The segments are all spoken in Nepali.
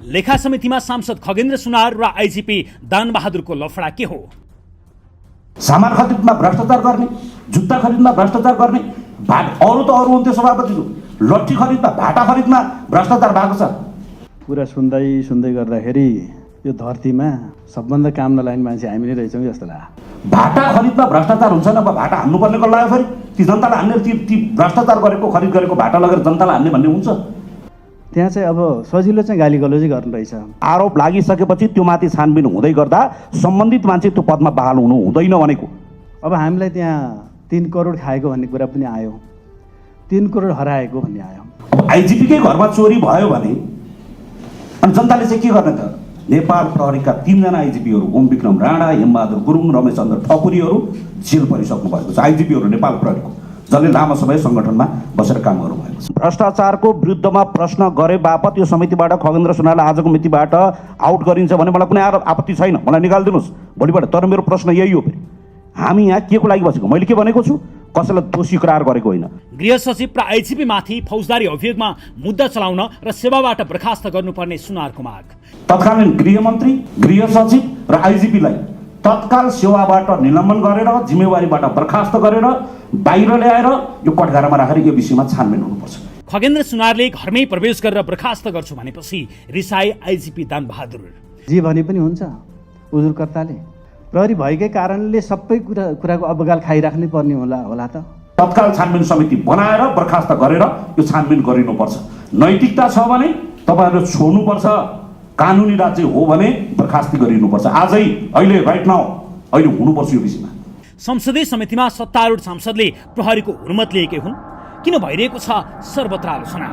लेखा समितिमा सांसद खगेन्द्र सुनार र आइजिपी दानबहादुरको लफडा के हो? सामान खरिदमा भ्रष्टाचार गर्ने, जुत्ता खरिदमा भ्रष्टाचार गर्ने, अरू त अरू हुन्थ्यो सभापतिज्यू, लट्ठी खरिदमा भाटा खरिदमा भ्रष्टाचार भएको छ। कुरा सुन्दै गर्दाखेरि यो धरतीमा सबभन्दा काम नलाग्ने मान्छे हामी नै रहेछौँ जस्तो लाग्यो। भाटा खरिदमा भ्रष्टाचार हुन्छ न, भाटा हान्नुपर्ने को लाग्यो फेरि ती जनतालाई हान्ने, ती भ्रष्टाचार गरेको खरिद गरेको भाटा लगेर जनतालाई हान्ने भन्ने हुन्छ। त्यहाँ चाहिँ अब सजिलो चाहिँ गाली गलौजै गर्नु रहेछ। आरोप लागिसकेपछि त्यो माथि छानबिन हुँदै गर्दा सम्बन्धित मान्छे त्यो पदमा बहाल हुनु हुँदैन भनेको। अब हामीलाई त्यहाँ 3 करोड खाएको भन्ने कुरा पनि आयो, 3 करोड हराएको भन्ने आयो। अब आइजिपीकै घरमा चोरी भयो भने अनि जनताले चाहिँ के गर्ने त? नेपाल प्रहरीका 3 जना आइजिपीहरू ओम विक्रम राणा, हेमबहादुर गुरुङ, रमेश चन्द्र ठकुरीहरू जेल परिसक्नु भएको छ। आइजिपीहरू नेपाल प्रहरीको जसले लामो समय सङ्गठनमा बसेर काम गर्नुभएको छ। भ्रष्टाचारको विरुद्धमा प्रश्न गरे बापत यो समितिबाट खगेन्द्र सुनारलाई आजको मितिबाट आउट गरिन्छ भने मलाई कुनै आपत्ति छैन, मलाई निकालिदिनुहोस् भोलिबाट। तर मेरो प्रश्न यही हो, फेरि हामी यहाँ के को लागि बसेको? मैले के भनेको छु? कसैलाई दोषी करार गरेको होइन। गृह सचिव र आइजिपी माथि फौजदारी अभियोगमा मुद्दा चलाउन र सेवाबाट बर्खास्त गर्नुपर्ने सुनारको माग। तत्कालीन गृहमन्त्री, गृह सचिव र आइजिपीलाई तत्काल सेवाबाट निलम्बन गरेर, जिम्मेवारीबाट बर्खास्त गरेर बाहिर ल्याएर यो कठघरामा राखेर यो विषयमा छानबिन हुनुपर्छ। खगेन्द्र सुनारले घरमै प्रवेश गरेर बर्खास्त गर्छु भनेपछि रिसाए आइजिपी दानबहादुर। जे भने पनि हुन्छ, उजुरकर्ताले प्रहरी भएकै कारणले सबै कुराको अबगाल खाइराख्नै पर्ने होला त। तत्काल छानबिन समिति बनाएर बर्खास्त गरेर यो छानबिन गरिनुपर्छ। नैतिकता छ भने तपाईँहरूले छोड्नुपर्छ, कानुनी राज्य हो भने बर्खास्ती गरिनुपर्छ। आजै, अहिले, राइट नाउ, अहिले हुनुपर्छ यो विषयमा। संसदीय समितिमा सत्तारूढ सांसदले प्रहरीको हुर्मत लिएकै हुन्, किन भइरहेको छ सर्वत्र आलोचना?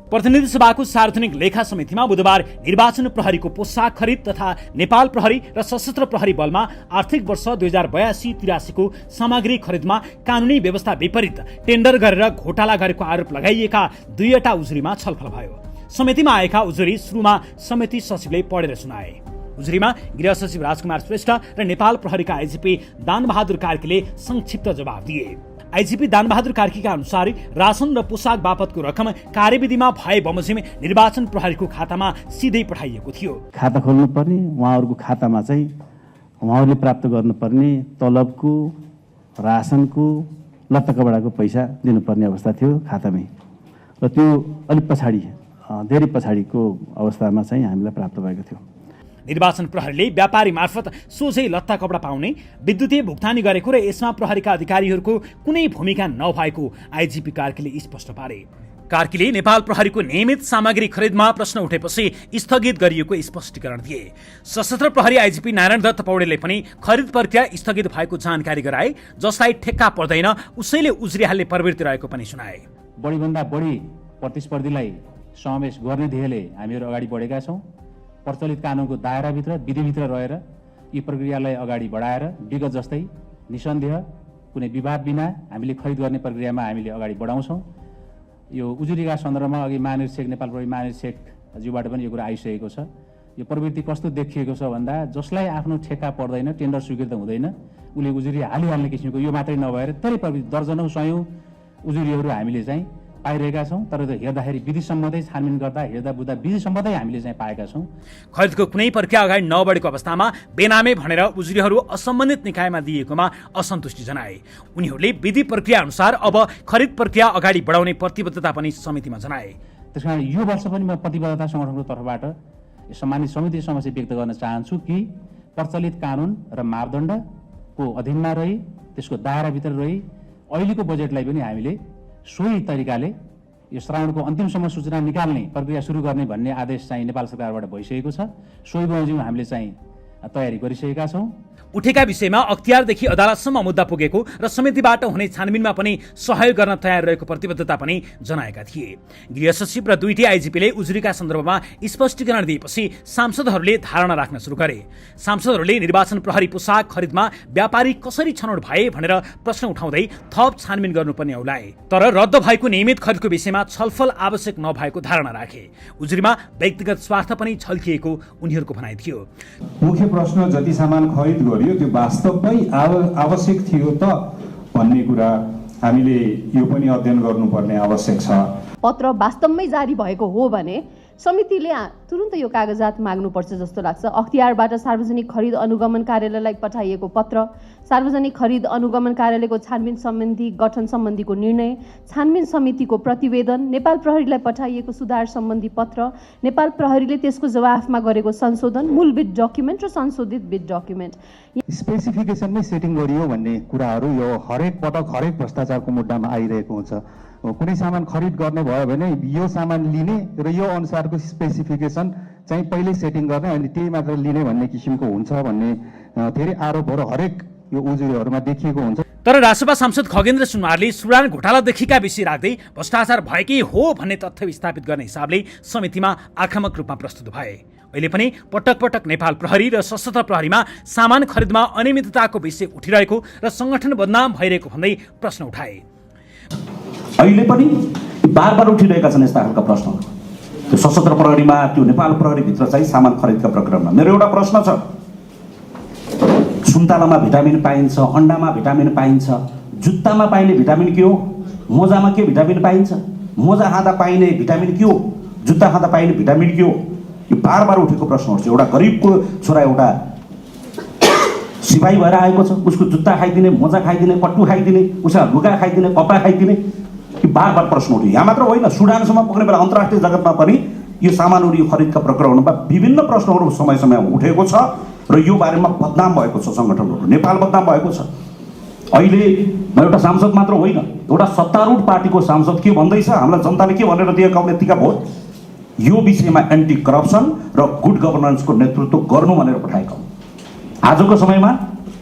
प्रतिनिधि सभाको सार्वजनिक लेखा समितिमा बुधबार निर्वाचन प्रहरीको पोसाक खरिद तथा नेपाल प्रहरी र सशस्त्र प्रहरी बलमा आर्थिक वर्ष 2082-83 को सामग्री खरिदमा कानुनी व्यवस्था विपरीत टेन्डर गरेर घोटाला गरेको आरोप लगाइएका 2वटा उजुरीमा छलफल भयो। समितिमा आएका उजुरी सुरुमा समिति सचिवले पढेर सुनाए। उजुरीमा गृह सचिव राजकुमार श्रेष्ठ र नेपाल प्रहरीका आइजिपी दानबहादुर कार्कीले संक्षिप्त जवाब दिए। आइजिपी दानबहादुर कार्कीका अनुसार राशन र पोसाक बापतको रकम कार्यविधिमा भए बमोजिम निर्वाचन प्रहरीको खातामा सिधै पठाइएको थियो। खाता खोल्नु पर्ने, उहाँहरूको खातामा चाहिँ उहाँहरूले प्राप्त गर्नुपर्ने तलबको, रासनको, लत्ता कपडाको पैसा दिनुपर्ने अवस्था थियो खातामै, र त्यो अलिक पछाडि, धेरै पछाडिको अवस्थामा चाहिँ हामीलाई प्राप्त भएको थियो। निर्वाचन प्रहरीले व्यापारी मार्फत सोझै लत्ता कपडा पाउने, विद्युतीय भुक्तानी गरेको र यसमा प्रहरीका अधिकारीहरूको कुनै भूमिका नभएको आइजिपी कार्कीले स्पष्ट पारे। कार्कीले नेपाल प्रहरीको नियमित सामग्री खरिदमा प्रश्न उठेपछि स्थगित गरिएको स्पष्टीकरण दिए। सशस्त्र प्रहरी आइजिपी नारायण दत्त पौडेलले पनि खरिद प्रक्रिया स्थगित भएको जानकारी गराए। जसलाई ठेक्का पर्दैन उसैले उजुरी हाल्ने प्रवृत्ति रहेको पनि सुनाए। बढीभन्दा बढी प्रतिस्पर्धीलाई समावेश गर्ने ध्येयले हामीहरू अगाडि बढेका छौँ। प्रचलित कानुनको दायराभित्र, विधिभित्र रहेर यी प्रक्रियालाई अगाडि बढाएर विगत जस्तै निसन्देह कुनै विवाद बिना हामीले खरिद गर्ने प्रक्रियामा हामीले अगाडि बढाउँछौँ। यो उजुरीका सन्दर्भमा अघि महानिरीक्षक, नेपाल प्रहरी महानिरीक्षकज्यूबाट पनि यो कुरा आइसकेको छ। यो प्रवृत्ति कस्तो देखिएको छ भन्दा जसलाई आफ्नो ठेक्का पर्दैन, टेन्डर स्वीकृत हुँदैन, उसले उजुरी हालिहाल्ने किसिमको, यो मात्रै नभएर थोरै प्रवृत्ति, दर्जनौँ सयौँ उजुरीहरू हामीले चाहिँ पाइरहेका छौँ। तर त्यो हेर्दाखेरि विधि सम्बन्धै छानबिन गर्दा हेर्दा बुझ्दा विधि सम्बन्धै हामीले चाहिँ पाएका छौँ। खरिदको कुनै प्रक्रिया अगाडि नबढेको अवस्थामा बेनामे भनेर उजुरीहरू असम्बन्धित निकायमा दिएकोमा असन्तुष्टि जनाए। उनीहरूले विधि प्रक्रिया अनुसार अब खरिद प्रक्रिया अगाडि बढाउने प्रतिबद्धता पनि समितिमा जनाए। त्यसकारण यो वर्ष पनि म प्रतिबद्धता सङ्गठनको तर्फबाट सम्मानित समिति समक्ष व्यक्त गर्न चाहन्छु कि प्रचलित कानुन र मापदण्डको अधीनमा रही, त्यसको दायराभित्र रही अहिलेको बजेटलाई पनि हामीले सोही तरिकाले यो श्रावणको अन्तिमसम्म सूचना निकाल्ने प्रक्रिया सुरु गर्ने भन्ने आदेश चाहिँ नेपाल सरकारबाट भइसकेको छ। सोही बमोजिम हामीले चाहिँ तयारी गरिसकेका छौँ। उठेका विषयमा अख्तियारदेखि अदालतसम्म मुद्दा पुगेको र समितिबाट हुने छानबिनमा पनि सहयोग गर्न तयार रहेको प्रतिबद्धता पनि जनाएका थिए। गृह सचिव र 2टी आइजिपीले उजुरीका सन्दर्भमा स्पष्टीकरण दिएपछि सांसदहरूले धारणा राख्न सुरु गरे। सांसदहरूले निर्वाचन प्रहरी पोसाक खरिदमा व्यापारी कसरी छनौट भए भनेर प्रश्न उठाउँदै थप छानबिन गर्नुपर्ने औलाए। तर रद्द भएको नियमित खरिदको विषयमा छलफल आवश्यक नभएको धारणा राखे। उजुरीमा व्यक्तिगत स्वार्थ पनि झल्किएको उनीहरूको भनाइ थियो। मुख्य प्रश्न जति सामान खरिद गरियो त्यो वास्तवमै आवश्यक थियो त भन्ने कुरा हामीले यो पनि अध्ययन गर्नुपर्ने आवश्यक छ। पत्र वास्तवमै जारी भएको हो भने समितिले तुरुन्त यो कागजात माग्नुपर्छ जस्तो लाग्छ। अख्तियारबाट सार्वजनिक खरिद अनुगमन कार्यालयलाई पठाइएको पत्र, सार्वजनिक खरिद अनुगमन कार्यालयको छानबिन सम्बन्धी गठन सम्बन्धीको निर्णय, छानबिन समितिको प्रतिवेदन, नेपाल प्रहरीलाई पठाइएको सुधार सम्बन्धी पत्र, नेपाल प्रहरीले त्यसको जवाफमा गरेको संशोधन, मूल बिड डकुमेन्ट र संशोधित बिड डकुमेन्ट, स्पेसिफिकेसनमै सेटिङ गरियो भन्ने कुराहरू यो हरेक पटक हरेक भ्रष्टाचारको मुद्दामा आइरहेको हुन्छ। कुनै सामान खरिद गर्ने भयो भने यो सामान लिने र यो अनुसारको स्पेसिफिकेसन चाहिँ पहिल्यै सेटिङ गर्ने अनि त्यही मात्र लिने भन्ने किसिमको हुन्छ भन्ने धेरै आरोपहरू हरेक यो उजुरीहरूमा देखिएको हुन्छ। तर राष्ट्रसभा सांसद खगेन्द्र सुनवारले सुडान घोटालादेखिका विषय राख्दै भ्रष्टाचार भएकै हो भन्ने तथ्य विस्थापित गर्ने हिसाबले समितिमा आक्रामक रूपमा प्रस्तुत भए। अहिले पनि पटक पटक नेपाल प्रहरी र सशस्त्र प्रहरीमा सामान खरिदमा अनियमितताको विषय उठिरहेको र संगठन बदनाम भइरहेको भन्दै प्रश्न उठाए। अहिले पनि बार उठिरहेका छन् यस्ता खालका प्रश्नहरू। त्यो सशस्त्र प्रहरीमा, त्यो नेपाल प्रहरीभित्र चाहिँ सामान खरिदका प्रकरणमा मेरो एउटा प्रश्न छ, सुन्तलामा भिटामिन पाइन्छ, अन्डामा भिटामिन पाइन्छ, जुत्तामा पाइने भिटामिन के हो, मोजामा के भिटामिन पाइन्छ, मोजा खाँदा पाइने भिटामिन के हो, जुत्ता खाँदा पाइने भिटामिन के हो, यो बार उठेको प्रश्नहरू छ। एउटा गरिबको छोरा एउटा सिपाही भएर आएको छ, उसको जुत्ता खाइदिने, मोजा खाइदिने, पट्टु खाइदिने, उसका लुगा खाइदिने, कपडा खाइदिने, यो बार प्रश्न उठ्यो। यहाँ मात्र होइन, सुडानसम्म पुग्ने बेला अन्तर्राष्ट्रिय जगतमा पनि यो सामानहरू खरिदका प्रकरणमा विभिन्न प्रश्नहरू समय समयमा उठेको छ र यो बारेमा बदनाम भएको छ सङ्गठनहरू, नेपाल बदनाम भएको छ। अहिले म एउटा सांसद मात्र होइन, एउटा सत्तारूढ पार्टीको सांसद के भन्दैछ, हामीलाई जनताले के भनेर दिएका हुन् यतिका भोट, यो विषयमा एन्टी करप्सन र गुड गभर्नेन्सको नेतृत्व गर्नु भनेर पठाएका हुन्। आजको समयमा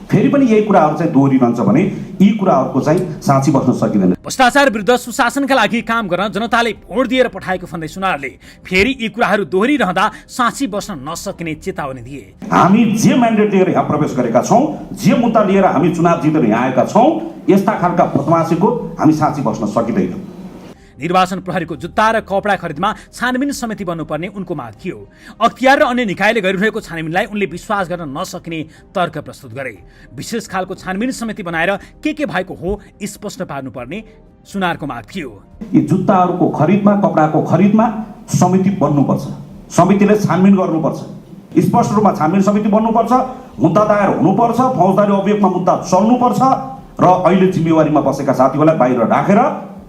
फेरि पनि यही कुराहरू चाहिँ दोहोरिरहन्छ भने यी कुराहरूको चाहिँ साँची बस्न सकिँदैन। भ्रष्टाचार विरुद्ध सुशासनका लागि काम गर्न जनताले भोट दिएर पठाएको भन्दै सुनारले फेरि यी कुराहरू दोहोरिरहँदा साँची बस्न नसकिने चेतावनी दिए। हामी जे म्यान्डेट लिएर यहाँ प्रवेश गरेका छौँ, जे मुद्दा लिएर हामी चुनाव जितेर यहाँ आएका छौँ, यस्ता खालका बदमासीको हामी साँची बस्न सकिँदैनौँ। निर्वाचन प्रहरीको जुत्ता र कपडा खरिदमा छानबिन समिति बन्नुपर्ने उनको माग थियो। अख्तियार र अन्य निकायले गरिरहेको छानबिनलाई उनले विश्वास गर्न नसकिने तर्क प्रस्तुत गरे। विशेष खालको छानबिन समिति बनाएर के भएको हो स्पष्ट पार्नुपर्ने सुनारको माग थियो। यी जुत्ताहरूको खरिदमा, कपडाको खरिदमा समिति बन्नुपर्छ, समितिले छानबिन गर्नुपर्छ, स्पष्ट रूपमा छानबिन समिति बन्नुपर्छ, मुद्दा दायर हुनुपर्छ, फौजदारी अभियोगमा मुद्दा चल्नुपर्छ र अहिले जिम्मेवारीमा बसेका साथीहरूलाई बाहिर राखेर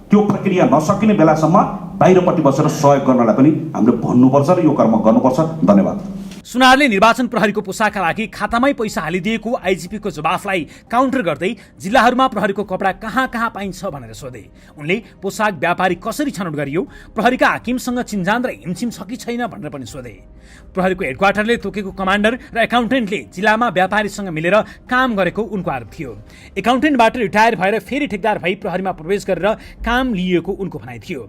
त्यो प्रक्रिया नसकिने बेलासम्म बाहिरपट्टि बसेर सहयोग गर्नलाई पनि हामीले भन्नुपर्छ र यो कर्म गर्नुपर्छ। धन्यवाद। सुनारले निर्वाचन प्रहरीको पोसाकका लागि खातामै पैसा हालिदिएको आइजिपीको जवाफलाई काउन्टर गर्दै जिल्लाहरूमा प्रहरीको कपडा कहाँ कहाँ पाइन्छ भनेर सोधे। उनले पोसाक व्यापारी कसरी छनौट गरियो, प्रहरीका हाकिमसँग चिन्जान र हिमछिम छ कि छैन भनेर पनि सोधे। प्रहरीको हेडक्वार्टरले तोकेको कमान्डर र एकाउन्टेन्टले जिल्लामा व्यापारीसँग मिलेर काम गरेको उनको आरोप थियो। एकाउन्टेन्टबाट रिटायर भएर फेरि ठेकदार भई प्रहरीमा प्रवेश गरेर काम लिएको उनको भनाइ थियो।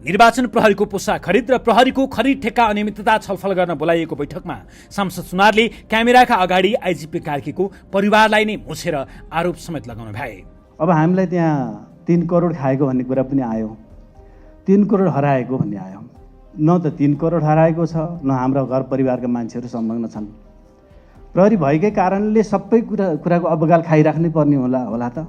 निर्वाचन प्रहरीको पोसाक खरिद र प्रहरीको खरिद ठेक्का अनियमितता छलफल गर्न बोलाइएको बैठकमा सांसद सुनारले क्यामेराका अगाडि आइजिपी कार्कीको परिवारलाई नै मुछेर आरोप समेत लगाउनु भए। अब हामीलाई त्यहाँ 3 करोड खाएको भन्ने कुरा पनि आयो, 3 करोड हराएको भन्ने आयो। न त 3 करोड हराएको छ, न हाम्रो घर परिवारका मान्छेहरू संलग्न छन्। प्रहरी भएकै कारणले सबै कुराको अबगाल खाइराख्नै पर्ने होला त।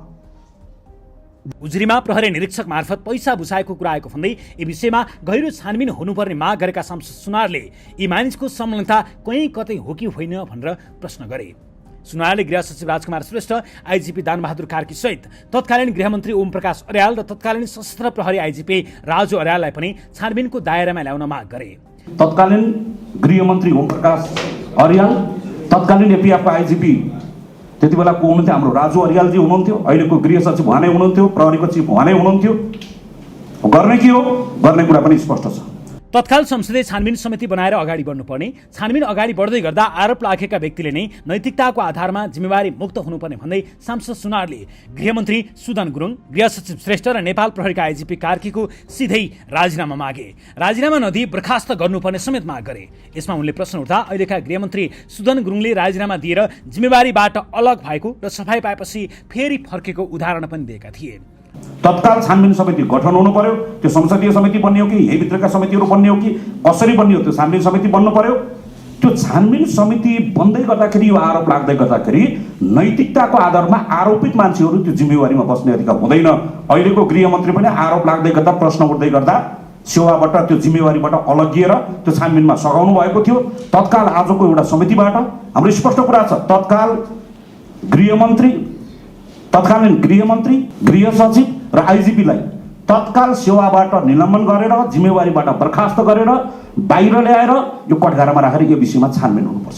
उजुरीमा प्रहरी निरीक्षक मार्फत पैसा बुझाएको कुरा आएको भन्दै यी विषयमा गहिरो छानबिन हुनुपर्ने माग गरेका सांसद सुनारले यी मानिसको संलग्नता कहीँ कतै हो कि होइन भनेर प्रश्न गरे। सुनारले गृह सचिव राजकुमार श्रेष्ठ, आइजिपी दानबहादुर कार्की सहित तत्कालीन गृहमन्त्री ओम प्रकाश अर्याल र तत्कालीन सशस्त्र प्रहरी आइजिपी राजु अर्याललाई पनि छानबिनको दायरामा ल्याउन माग गरे। तत्कालीन गृहमन्त्री ओम प्रकाश अर्याल, तत्कालीन एपिएफको आइजिपी त्यति बेला को हुनुहुन्थ्यो, हाम्रो राजु अर्यालजी हुनुहुन्थ्यो, अहिलेको गृह सचिव उहाँ नै हुनुहुन्थ्यो, प्रहरीको चिफ उहाँ नै हुनुहुन्थ्यो। गर्ने के हो, गर्ने कुरा पनि स्पष्ट छ। तत्काल संसदीय छानबिन समिति बनाएर अगाडि बढ्नुपर्ने, छानबिन अगाडि बढ्दै गर्दा आरोप लागेका व्यक्तिले नै नैतिकताको आधारमा जिम्मेवारी मुक्त हुनुपर्ने भन्दै सांसद सुनारले गृहमन्त्री सुदन गुरुङ, गृह सचिव श्रेष्ठ र नेपाल प्रहरीका आइजिपी कार्कीको सिधै राजीनामा मागे। राजीनामा नदिई बर्खास्त गर्नुपर्ने समेत माग गरे। यसमा उनले प्रश्न उठ्दा अहिलेका गृहमन्त्री सुदन गुरुङले राजीनामा दिएर जिम्मेवारीबाट अलग भएको र सफाई पाएपछि फेरि फर्केको उदाहरण पनि दिएका थिए। तत्काल छानबिन समिति गठन हुनु पर्यो, त्यो संसदीय समिति बन्ने हो कि यही भित्रका समितिहरू बन्ने हो कि कसरी बन्ने हो, त्यो छानबिन समिति बन्नु पर्यो। त्यो छानबिन समिति बन्दै गर्दाखेरि, यो आरोप लाग्दै गर्दाखेरि नैतिकताको आधारमा आरोपित मान्छेहरू त्यो जिम्मेवारीमा बस्ने अधिकार हुँदैन। अहिलेको गृहमन्त्री पनि आरोप लाग्दै गर्दा, प्रश्न उठ्दै गर्दा सेवाबाट त्यो जिम्मेवारीबाट अलगिएर त्यो छानबिनमा सघाउनु भएको थियो। तत्काल आजको एउटा समितिबाट हाम्रो स्पष्ट कुरा छ, तत्कालीन गृहमन्त्री, गृह सचिव र आइजिपीलाई तत्काल सेवाबाट निलम्बन गरेर जिम्मेवारीबाट बर्खास्त गरेर बाहिर ल्याएर यो कठघरामा राखेर यो विषयमा छानबिन हुनुपर्छ।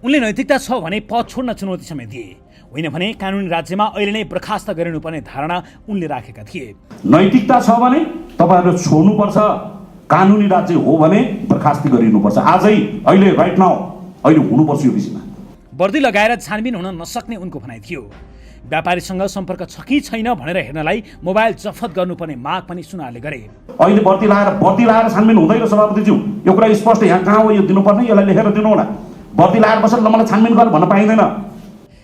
उनले नैतिकता छ भने पद छोड्न चुनौती समेत दिए, होइन भने कानुनी राज्यमा अहिले नै बर्खास्त गरिनुपर्ने धारणा उनले राखेका थिए। नैतिकता छ भने तपाईँहरूले छोड्नुपर्छ, कानुनी राज्य हो भने बर्खास्ती गरिनुपर्छ। आजै अहिले राइट नाउ अहिले हुनुपर्छ यो विषयमा। वर्दी लगाएर छानबिन हुन नसक्ने उनको भनाइ थियो। व्यापारीसँग सम्पर्क छ कि छैन भनेर हेर्नलाई मोबाइल जफत गर्नुपर्ने माग पनि सुनारले गरे। अहिले वर्दी लाएर छानबिन हुँदैन सभापतिज्यू, यो कुरा स्पष्ट यहाँ कहाँ हो यो दिनुपर्ने, यसलाई लेखेर दिनु होला। वर्दी लाएर बसेर मलाई छानबिन गर भन्न पाइँदैन।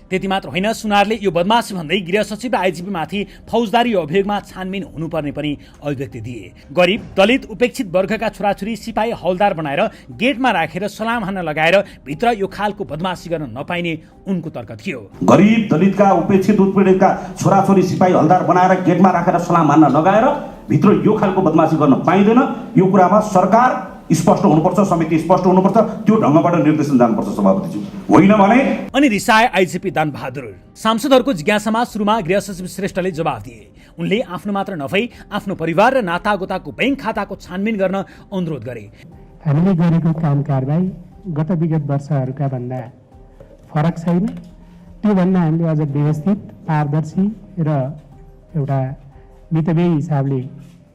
त्यति मात्र होइन, सुनारले यो बदमासी भन्दै गृह सचिव र आइजिपी माथि फौजदारी अभियोगमा छानबिन हुनुपर्ने पनि अभिव्यक्ति दिए। गरिब दलित उपेक्षित वर्गका छोराछोरी सिपाही हौलदार बनाएर गेटमा राखेर सलाम हान्न लगाएर भित्र यो खालको बदमासी गर्न नपाइने उनको तर्क थियो। गरिब दलितका उपेक्षित उत्पीडितका छोराछोरी सिपाही हौलदार बनाएर गेटमा राखेर सलाम हान्न लगाएर भित्र यो खालको बदमासी गर्न पाइँदैन। यो कुरामा सरकार स्पष्ट हुनुपर्छ, समिति स्पष्ट हुनुपर्छ, त्यो ढङ्गबाट निर्देशन जानुपर्छ सभापतिज्यू, होइन भने। अनि रिसाए आइजिपी दानबहादुर। सांसदहरूको जिज्ञासामा सुरुमा गृह सचिव श्रेष्ठले जवाफ दिए। उनले आफ्नो मात्र नभई आफ्नो परिवार र नातागोताको बैंक खाताको छानबिन गर्न अनुरोध गरे। हामीले गरेको काम कारबाही गत विगत वर्षहरूका भन्दा फरक छैन। त्योभन्दा हामीले अझ व्यवस्थित, पारदर्शी र एउटा मितव्ययी हिसाबले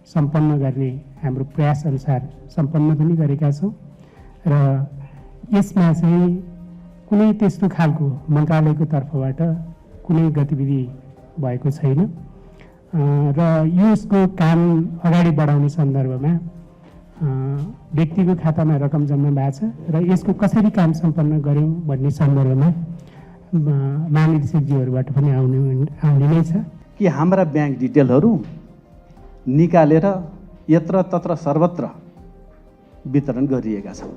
सम्पन्न गर्ने हाम्रो प्रयास अनुसार सम्पन्न पनि गरेका छौँ र यसमा चाहिँ कुनै त्यस्तो खालको मन्त्रालयको तर्फबाट कुनै गतिविधि भएको छैन र यसको काम अगाडि बढाउने सन्दर्भमा व्यक्तिको खातामा रकम जम्मा भएको छ र यसको कसरी काम सम्पन्न गर्यौँ भन्ने सन्दर्भमा महानिर्देशकज्यूहरूबाट पनि आउने नै छ कि हाम्रा ब्याङ्क डिटेलहरू निकालेर यत्र तत्र सर्वत्र वितरण गरिएका छन्।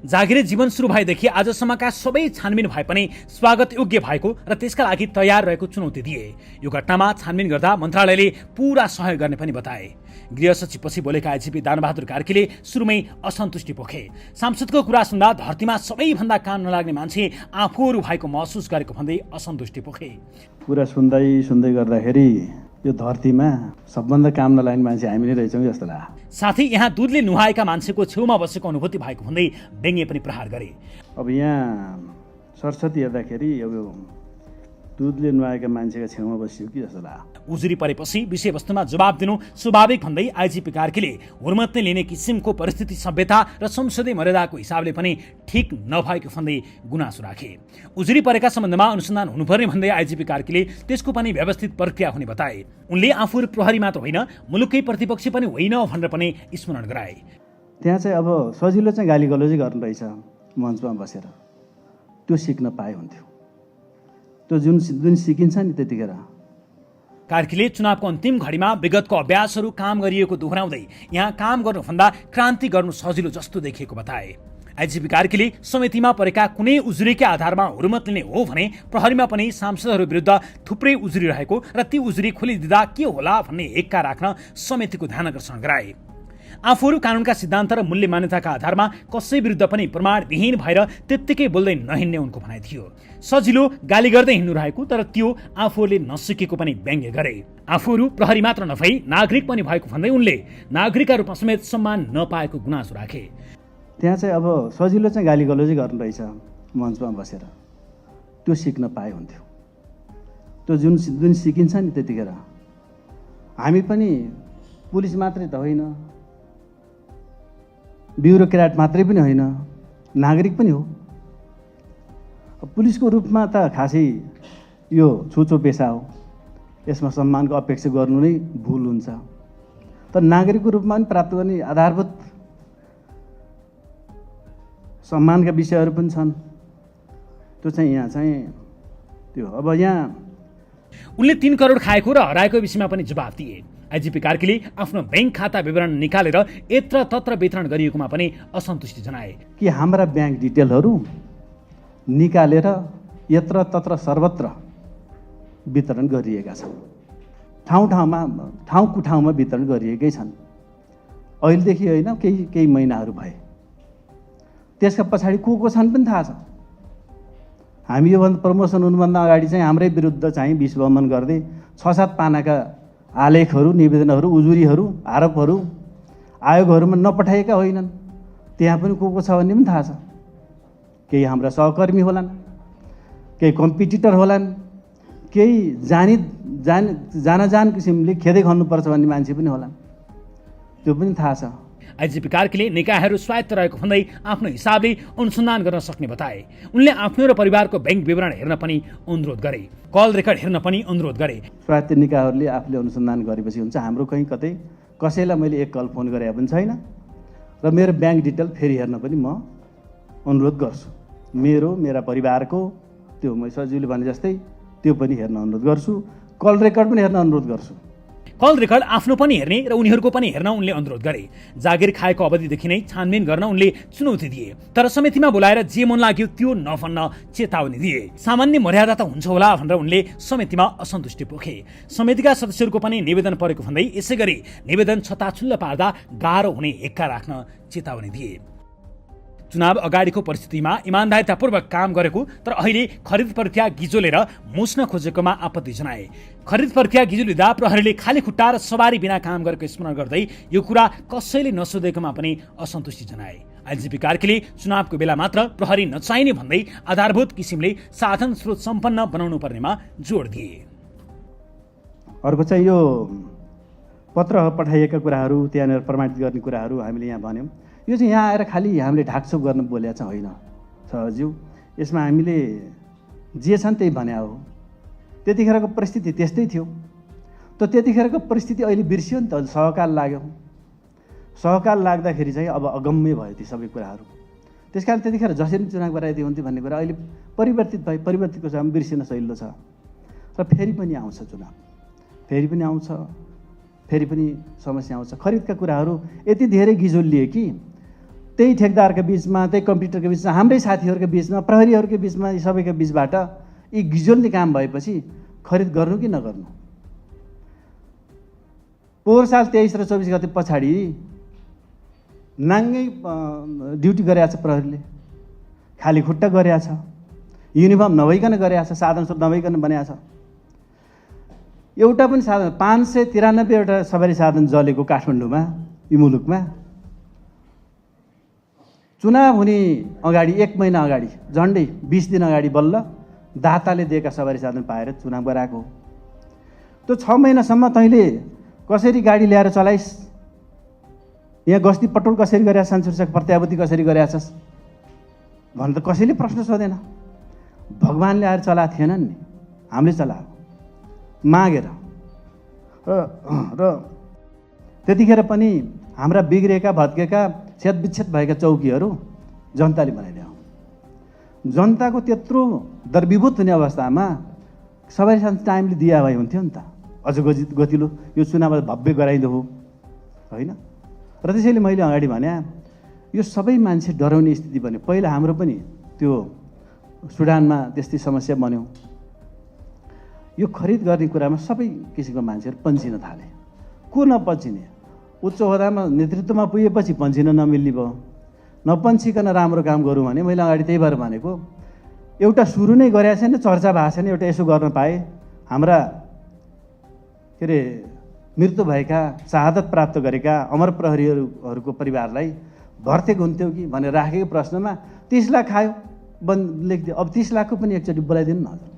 जागिरे जीवन सुरु भएदेखि आजसम्मका सबै छानबिन भए पनि स्वागत योग्य भएको र त्यसका लागि तयार रहेको चुनौती दिए। यो घटनामा छानबिन गर्दा मन्त्रालयले पूरा सहयोग गर्ने पनि बताए। गृह सचिवपछि बोलेका आइजिपी दानबहादुर कार्कीले सुरुमै असन्तुष्टि पोखे। सांसदको कुरा सुन्दा धरतीमा सबैभन्दा काम नलाग्ने मान्छे आफूहरू भएको महसुस गरेको भन्दै असन्तुष्टि पोखे। कुरा सुन्दै गर्दाखेरि यो धरतीमा सबभन्दा काम नलाग्ने मान्छे हामी नै रहेछौँ जस्तो लाग्यो। साथै यहाँ दुधले नुहाएका मान्छेको छेउमा बसेको अनुभूति भएको भन्दै व्यङ्ग्य पनि प्रहार गरे। अब यहाँ सरस्वती हेर्दाखेरि अब दुधले नुहाएका मान्छेका छेउमा बसियो कि जस्तो लाग्यो। उजुरी परेपछि विषयवस्तुमा जवाब दिनु स्वाभाविक भन्दै आइजिपी कार्कीले हुर्मतले लिने किसिमको परिस्थिति सभ्यता र संसदीय मर्यादाको हिसाबले पनि ठिक नभएको भन्दै गुनासो राखे। उजुरी परेका सम्बन्धमा अनुसन्धान हुनुपर्ने भन्दै आइजिपी कार्कीले त्यसको पनि व्यवस्थित प्रक्रिया हुने बताए। उनले आफूहरू प्रहरी मात्र होइन मुलुकै प्रतिपक्षी पनि होइन भनेर पनि स्मरण गराए। त्यहाँ चाहिँ अब सजिलो चाहिँ गाली गलौजी गर्नु रहेछ मञ्चमा बसेर, त्यो सिक्न पाए हुन्थ्यो। त्यो जुन सिकिन्छ नि त्यतिखेर। कार्कीले चुनावको अन्तिम घडीमा विगतको अभ्यासहरू काम गरिएको दोहोऱ्याउँदै यहाँ काम गर्नुभन्दा क्रान्ति गर्नु सजिलो जस्तो देखिएको बताए। आइजिपी कार्कीले समितिमा परेका कुनै उजुरीकै आधारमा हुर्मत लिने हो भने प्रहरीमा पनि सांसदहरू विरुद्ध थुप्रै उजुरी रहेको र ती उजुरी खोलिदिँदा के होला भन्ने हेक्का राख्न समितिको ध्यान आकर्षण गराए। आफूहरू कानुनका सिद्धान्त र मूल्य मान्यताका आधारमा कसै विरुद्ध पनि प्रमाणविहीन भएर त्यत्तिकै बोल्दै नहिँड्ने उनको भनाइ थियो। सजिलो गाली गर्दै हिँड्नु रहेको तर त्यो आफूहरूले नसिकेको पनि व्यङ्ग्य गरे। आफूहरू प्रहरी मात्र नभई नागरिक पनि भएको भन्दै उनले नागरिकका रूपमा समेत सम्मान नपाएको गुनासो राखे। त्यहाँ चाहिँ अब सजिलो चाहिँ गाली गलौजी गर्नु रहेछ मञ्चमा बसेर, त्यो सिक्न पाए हुन्थ्यो। त्यो जुन सिकिन्छ नि त्यतिखेर। हामी पनि पुलिस मात्रै त होइन, ब्युरोक्रेट मात्रै पनि होइन, नागरिक पनि हो। पुलिसको रूपमा त खासै यो छुचो पेसा हो, यसमा सम्मानको अपेक्षा गर्नु नै भुल हुन्छ। तर नागरिकको रूपमा पनि प्राप्त गर्ने आधारभूत सम्मानका विषयहरू पनि छन्। त्यो चाहिँ यहाँ चाहिँ त्यो अब यहाँ उनले 3 करोड खाएको र हराएको विषयमा पनि जवाफ दिए। आइजिपी कार्कीले आफ्नो बैंक खाता विवरण निकालेर यत्र तत्र वितरण गरिएकोमा पनि असन्तुष्टि जनाए। कि हाम्रा ब्याङ्क डिटेलहरू निकालेर यत्र तत्र सर्वत्र वितरण गरिएका छन्। ठाउँमा वितरण गरिएकै छन्। अहिलेदेखि होइन केही महिनाहरू भए। त्यसका पछाडि को छन् पनि थाहा छ। हामी योभन्दा प्रमोसन हुनुभन्दा अगाडि चाहिँ हाम्रै विरुद्ध चाहिँ विश्वमन गर्दै 6-7 पानाका आलेखहरू, निवेदनहरू, उजुरीहरू, आरोपहरू आयोगहरूमा नपठाएका होइनन्। त्यहाँ पनि को छ भन्ने पनि थाहा छ। केही हाम्रा सहकर्मी होलान्, केही कम्पिटिटर होलान्, केही जान किसिमले खेदै खन्नुपर्छ भन्ने मान्छे पनि होलान्। त्यो पनि थाहा छ। आइजिपी कार्कीले निकायहरू स्वायत्त रहेको भन्दै आफ्नो हिसाबले अनुसन्धान गर्न सक्ने बताए। उनले आफ्नो र परिवारको ब्याङ्क विवरण हेर्न पनि अनुरोध गरे, कल रेकर्ड हेर्न पनि अनुरोध गरे। स्वायत्त निकायहरूले आफूले अनुसन्धान गरेपछि हुन्छ। हाम्रो कहीँ कतै कसैलाई मैले एक कल फोन गरे पनि छैन र मेरो ब्याङ्क डिटेल फेरि हेर्न पनि म अनुरोध गर्छु। मेरा परिवारको त्यो म सजिलो भने जस्तै त्यो पनि हेर्न अनुरोध गर्छु। कल रेकर्ड पनि हेर्न अनुरोध गर्छु। कल रेकर्ड आफ्नो पनि हेर्ने र उनीहरूको पनि हेर्न उनले अनुरोध गरे। जागिर खाएको अवधिदेखि नै छानबिन गर्न उनले चुनौती दिए, तर समितिमा बोलाएर जे मन लाग्यो त्यो नभन्न चेतावनी दिए। सामान्य मर्यादा त हुन्छ होला भनेर उनले समितिमा असन्तुष्टि पोखे। समितिका सदस्यहरूको पनि निवेदन परेको भन्दै यसैगरी निवेदन छताछुल्ल पार्दा गाह्रो हुने हेक्का राख्न चेतावनी दिए। चुनाव अगाडिको परिस्थितिमा इमान्दारितापूर्वक काम गरेको तर अहिले खरिद प्रक्रिया गिजोलेर मुस्न खोजेकोमा आपत्ति जनाए। खरिद प्रक्रिया गिजो लिँदा प्रहरीले खाली खुट्टा र सवारी बिना काम गरेको स्मरण गर्दै यो कुरा कसैले नसोधेकोमा पनि असन्तुष्टि जनाए। आइजिपी कार्कीले चुनावको बेला मात्र प्रहरी नचाहिने भन्दै आधारभूत किसिमले साधन स्रोत सम्पन्न बनाउनु पर्नेमा जोड दिए। अर्को चाहिँ यो पत्र पठाइएका कुराहरू, त्यहाँनिर प्रमाणित गर्ने कुराहरू हामीले यहाँ भन्यौँ। यो चाहिँ यहाँ आएर खालि हामीले ढाकछोप गर्न बोलेको चाहिँ होइन सहज्यू। यसमा हामीले जे छन् त्यही भने हो। त्यतिखेरको परिस्थिति त्यस्तै थियो। त त्यतिखेरको परिस्थिति अहिले बिर्सियो नि त, सहकाल लाग्यो। सहकाल लाग्दाखेरि चाहिँ अब अगम्य भयो ती सबै कुराहरू। त्यस कारण त्यतिखेर जसरी चुनाव गराइदियो हुन्थ्यो भन्ने कुरा अहिले परिवर्तित भयो। परिवर्तितको चाहिँ बिर्सिन सहिलो छ र फेरि पनि आउँछ चुनाव, फेरि पनि आउँछ, फेरि पनि समस्या आउँछ। खरिदका कुराहरू यति धेरै गिजोलिए कि त्यही ठेकदारका बिचमा, त्यही कम्प्युटरको बिचमा, हाम्रै साथीहरूका बिचमा, प्रहरीहरूकै बिचमा, यी सबैका बिचबाट यी गिजोल्ने काम भएपछि खरिद गर्नु कि नगर्नु। पोहोर साल 23 र 24 गते पछाडि नाङ्गै ड्युटी गरेका छ प्रहरीले, खाली खुट्टा गरेका छ, युनिफर्म नभइकन गरेका छ, साधन स्रोत नभइकन बनाएको छ। एउटा पनि साधन 593वटा सवारी साधन जलेको काठमाडौँमा, यी मुलुकमा चुनाव हुने अगाडि 1 महिना अगाडि, झन्डै 20 दिन अगाडि बल्ल दाताले दिएका सवारी साधन पाएर चुनाव गराएको हो। त्यो 6 महिनासम्म तैँले कसरी गाडी ल्याएर चलाइस्, यहाँ गस्ती पटोल कसरी गरेका छन्, सुरक्षा प्रत्याभूति कसरी गरेका छस् भनेर त कसैले प्रश्न सोधेन। भगवान्ले आएर चलाएको थिएनन् नि, हामीले चलाएको मागेर। र त्यतिखेर पनि हाम्रा बिग्रेका, भत्केका, छेदविच्छेद भएका चौकीहरू जनताले बनाइदियो। जनताको त्यत्रो दरविभूत हुने अवस्थामा सवारी साधन टाइमले दिया भए हुन्थ्यो नि त, अझ गतिलो यो चुनाव भव्य गराइदो हो होइन। र त्यसैले मैले अगाडि भने यो सबै मान्छे डराउने स्थिति बन्यो। पहिला हाम्रो पनि त्यो सुडानमा त्यस्तै समस्या बन्यो। यो खरिद गर्ने कुरामा सबै किसिमको मान्छेहरू पन्छिन थाले। को नपन्छिने? उच्च होदामा नेतृत्वमा पुगेपछि पन्छिन नमिल्ने भयो। नपन्छिकन राम्रो काम गरौँ भने मैले अगाडि त्यही भएर भनेको, एउटा सुरु नै गरेको छैन, चर्चा भएको छैन, एउटा यसो गर्न पाए हाम्रा के अरे मृत्यु भएका, शहादत प्राप्त गरेका अमर प्रहरीहरूको परिवारलाई भर्तेको हुन्थ्यो कि भनेर राखेको प्रश्नमा 30 लाख खायो बन्द लेखिदियो। अब 30 लाखको पनि एकचोटि बोलाइदिनु न हजुर।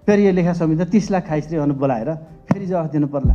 फेरि यो लेखा समिति 30 लाख खाइसक्यो भने बोलाएर फेरि जवाफ दिनु पर्ला।